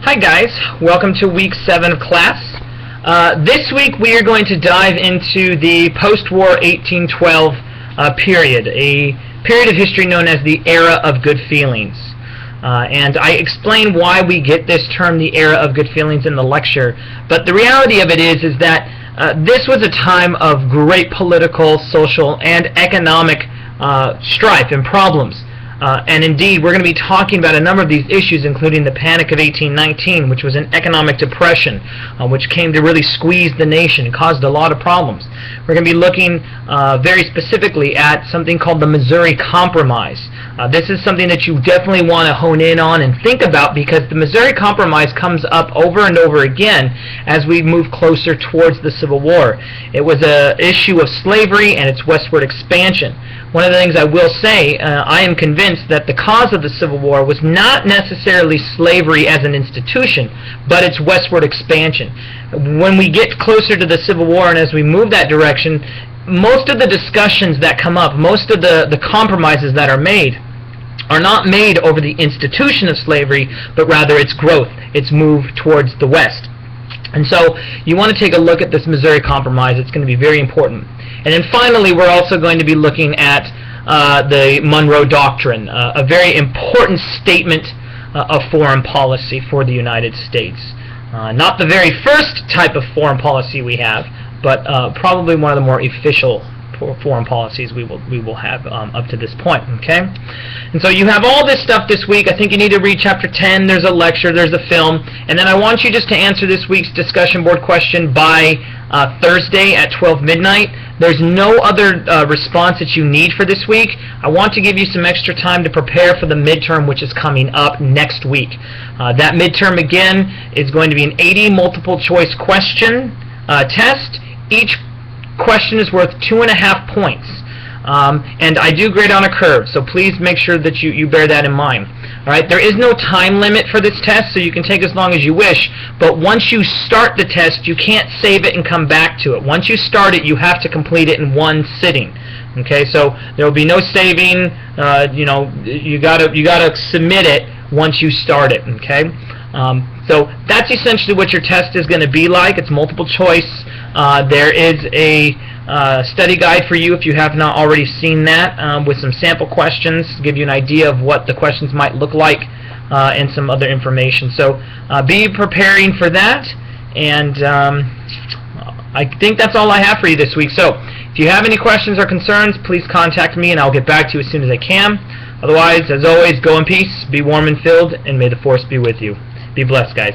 Hi guys, welcome to week 7 of class. This week we are going to dive into the post-war 1812 period, a period of history known as the Era of Good Feelings. And I explain why we get this term, the Era of Good Feelings, in the lecture, but the reality of it is that this was a time of great political, social, and economic strife and problems. And indeed, we're going to be talking about a number of these issues, including the Panic of 1819, which was an economic depression, which came to really squeeze the nation and caused a lot of problems. We're going to be looking very specifically at something called the Missouri Compromise. This is something that you definitely want to hone in on and think about, because the Missouri Compromise comes up over and over again as we move closer towards the Civil War. It was an issue of slavery and its westward expansion. One of the things I will say, I am convinced that the cause of the Civil War was not necessarily slavery as an institution, but its westward expansion. When we get closer to the Civil War and as we move that direction, most of the discussions that come up, most of the compromises that are not made over the institution of slavery, but rather its growth, its move towards the West. And so you want to take a look at this Missouri Compromise. It's going to be very important. And then finally, we're also going to be looking at the Monroe Doctrine, a very important statement of foreign policy for the United States. Not the very first type of foreign policy we have, but probably one of the more official foreign policies we will have up to this point. Okay, and so you have all this stuff this week. I think you need to read chapter 10. There's a lecture, there's a film, and then I want you just to answer this week's discussion board question by Thursday at 12 midnight. There's no other response that you need for this week. I want to give you some extra time to prepare for the midterm, which is coming up next week. That midterm, again, is going to be an 80 multiple choice question test. Each question is worth 2.5 points. And I do grade on a curve, so please make sure that you bear that in mind. All right, there is no time limit for this test, so you can take as long as you wish, but once you start the test, you can't save it and come back to it. Once you start it, you have to complete it in one sitting. Okay, so there will be no saving. You gotta submit it once you start it. Okay, so that's essentially what your test is going to be like. It's multiple choice. There is a study guide for you if you have not already seen that, with some sample questions to give you an idea of what the questions might look like, and some other information. So be preparing for that, and I think that's all I have for you this week. So if you have any questions or concerns, please contact me and I'll get back to you as soon as I can. Otherwise, as always, go in peace, be warm and filled, and may the force be with you. Be blessed, guys.